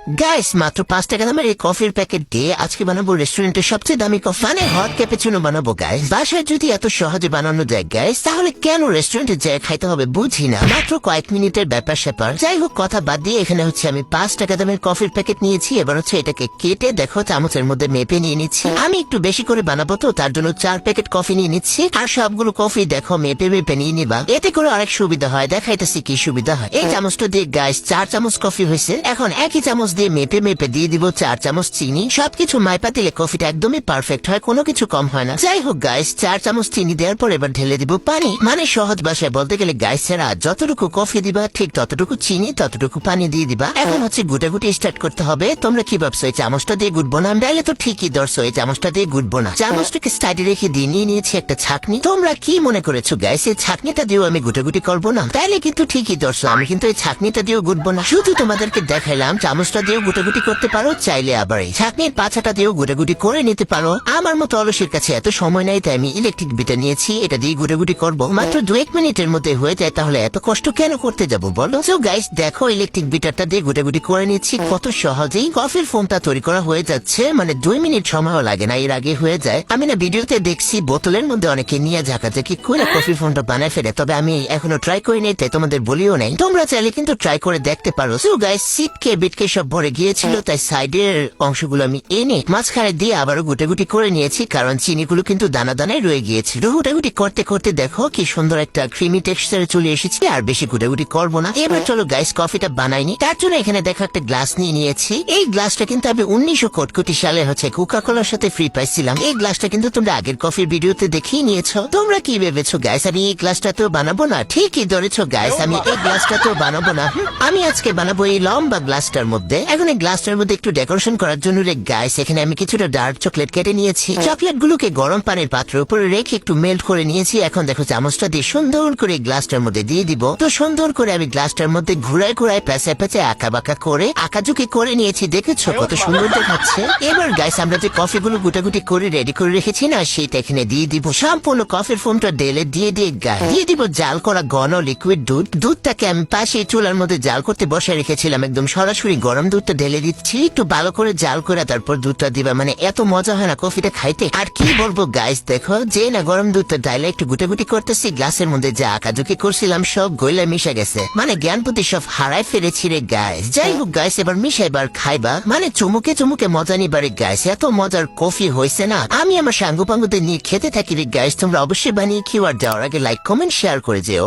Guys মাত্র 5 টাকা দামের এই কফির প্যাকেট দিয়ে আজকে বানাবো রেস্টুরেন্টের সবচেয়ে দামি কফি, মানে হট ক্যাপুচিনো বানাবো গাইস। বাসায় যদি এত সহজে বানানো যায় গাইস, তাহলে কেন রেস্টুরেন্টে যায় খাইতে হবে বুঝি না। মাত্র কয়েক মিনিটের ব্যাপার স্যাপার। যাই হোক, কথা বাদ দিয়ে এখানে হচ্ছে আমি 5 টাকা দামের কফির প্যাকেট নিয়েছি। এবার হচ্ছে এটাকে কেটে দেখো চামচের মধ্যে মেপে নিয়ে নিচ্ছি। আমি একটু বেশি করে বানাবো তো তার জন্য 4 প্যাকেট কফি নিয়ে নিচ্ছি। আর সবগুলো কফি দেখো মেপে মেপে নিয়ে নিবা, এতে করে অনেক সুবিধা হয়। দেখাইতেছি কি সুবিধা হয়। এই চামচটা দিয়ে গাইস 4 চামচ কফি হয়েছে। এখন একই চামচ দিয়ে মেপে মেপে দিয়ে দিব 4 চামচ চিনি। সবকিছু মাইপা দিলে কফিটা একদমই পারফেক্ট হয়, কোনো কিছু কম হয় না। যাই হোক গাইস, 4 চামচ চিনি দেওয়ার পর এবার ঢেলে দিব পানি। মানে সহজ ভাষায় বলতে গেলে গাইস, এরা যতটুকু কফি দিবা ঠিক ততটুকু চিনি ততটুকু পানি দিয়ে দিবা। এখন হচ্ছে গুটাগুটি স্টার্ট করতে হবে। তোমরা কি ভাবছো এই চামচটা দিয়ে গুটবো না? ডাইলে তো ঠিকই ধরছো, এই চামচটা দিয়ে গুটবো না। চামচটাকে সাইডে রেখে দিয়ে নিয়ে নিয়েছি একটা ছাকনি। তোমরা কি মনে করেছো গাইস এই ছাকনিটা দিয়েও আমি গুটাগুটি করবো না? তাইলে কিন্তু ঠিকই ধরছো, আমি কিন্তু এই ছাকনিটা দিয়েও গুটবো না। শুধু তোমাদেরকে দেখাইলাম চামচটা দিয়েও গুটাগুটি করতে পারো, চাইলে আবার এই ছাকনির পাছাটা দিয়েও গুটাগুটি করে নিতে পারো। আমার মতো অলসের কাছে এত সময় নাই, তাই আমি ইলেকট্রিক বিটার নিয়েছি, এটা দিয়ে গুটাগুটি করবো। মাত্র 2-1 মিনিটের মধ্যে হয়ে যায়, তাহলে এত কষ্ট কেন করতে যাবো বলো? সো গাইস দেখো, ইলেকট্রিক বিটারটা দিয়ে গুটাগুটি করে নিচ্ছি। কত সহজেই কফির ফোমটা তৈরি করা হয়ে যাচ্ছে, মানে 2 মিনিট সময়ও লাগে না, এর আগে হয়ে যায়। আমি না ভিডিওতে দেখছি বোতলের মধ্যে অনেকে নিয়ে ঝাঁকাঝাঁকি করে কফি ফোমটা বানায় ফেলে, তবে আমি এখনো ট্রাই করি নাই, তাই তোমাদের বলিও নাই। তোমরা চাইলে কিন্তু ট্রাই করে দেখতে পারো। সো গাইস সিটকে বিটকে সব ভরে গিয়েছিল, তাই সাইডের অংশগুলো আমি এনে মাঝখানে দিয়ে আবারও গুটাগুটি করে নিয়েছি, কারণ চিনিগুলো কিন্তু দানা দানায় রয়ে গিয়েছিল। গুটাগুটি করতে করতে দেখো কি সুন্দর একটা ক্রিমি টেক্সচারে চলে এসেছি। আর বেশি গুটাগুটি করবো না। এবার চলো গাইস কফিটা বানাইনি। তার জন্য এখানে দেখো একটা গ্লাস নিয়ে নিয়েছি। এই গ্লাসটা কিন্তু আমি 1900 সালে হচ্ছে কোকা কোলার সাথে ফ্রি পাইছিলাম। এই গ্লাসটা কিন্তু তোমরা আগের কফির ভিডিওতে দেখিয়ে নিয়েছো। তোমরা কি ভেবেছো গাইস আমি এই গ্লাসটা তো বানাবো না? ঠিকই ধরেছো গাইস, আমি এই গ্লাসটা তো বানাবো না। আমি আজকে বানাবো এই লম্বা গ্লাসটার মধ্যে। এখন এই গ্লাসটার মধ্যে একটু ডেকোরেশন করার জন্য রে গাইস এখানে আমি কিছুটা ডার্ক চকলেট কেটে নিয়েছি। চকলেট গুলোকে গরম পানির পাত্রের উপরে রেখে একটু মেল্ট করে নিয়েছি। এখন দেখো চামচটা দিয়ে সুন্দর করে গ্লাসটার মধ্যে দিয়ে দিব। তো সুন্দর করে আমি গ্লাসটার মধ্যে ঘুরায় ঘুরায় প্যাঁচে প্যাঁচে আঁকা বাঁকা করে আঁকাঝুকি করে নিয়েছি। দেখেছো কত সুন্দর দেখাচ্ছে? এবার গাইস আমরা যে কফিগুলো গুটাগুটি করে রেডি করে রেখেছি না, সেইটা এখানে দিয়ে দিব। সম্পূর্ণ কফির ফোমটা ঢেলে দিয়ে দিয়ে দিব জাল করা ঘন লিকুইড দুধ। দুধটাকে আমি পাশে চুলার মধ্যে জাল করতে বসে রেখেছিলাম। একদম সরাসরি গরম দুধটা ঢেলে দিচ্ছি। একটু ভালো করে জাল করে তারপর দুধটা দিবা, মানে এত মজা হয় না কফিটা খাইতে। আর কি বলবো গাইস, দেখো যে না গরম দুধটা ডাইলে একটু গুটাগুটি করতেছি, গ্লাসের মধ্যে যা আঁকাঝুকি করছিলাম সব গইলা মিশে গেছে, মানে জ্ঞান বুদ্ধি সব হারায় ফেলেছি রে গাইস। যাই হোক গাইস, এবার মিশাইবার খাইবা, মানে চুমুকে চুমুকে মজা নিবারে গাইস। এত মজার কফি হয়েছে না, আমি আমার সাঙ্গু পাঙ্গুদের নিয়ে খেতে থাকি রে গাইস। তোমরা অবশ্যই বানিয়ে খেয়ে আর যাওয়ার আগে লাইক কমেন্ট শেয়ার করে যেও।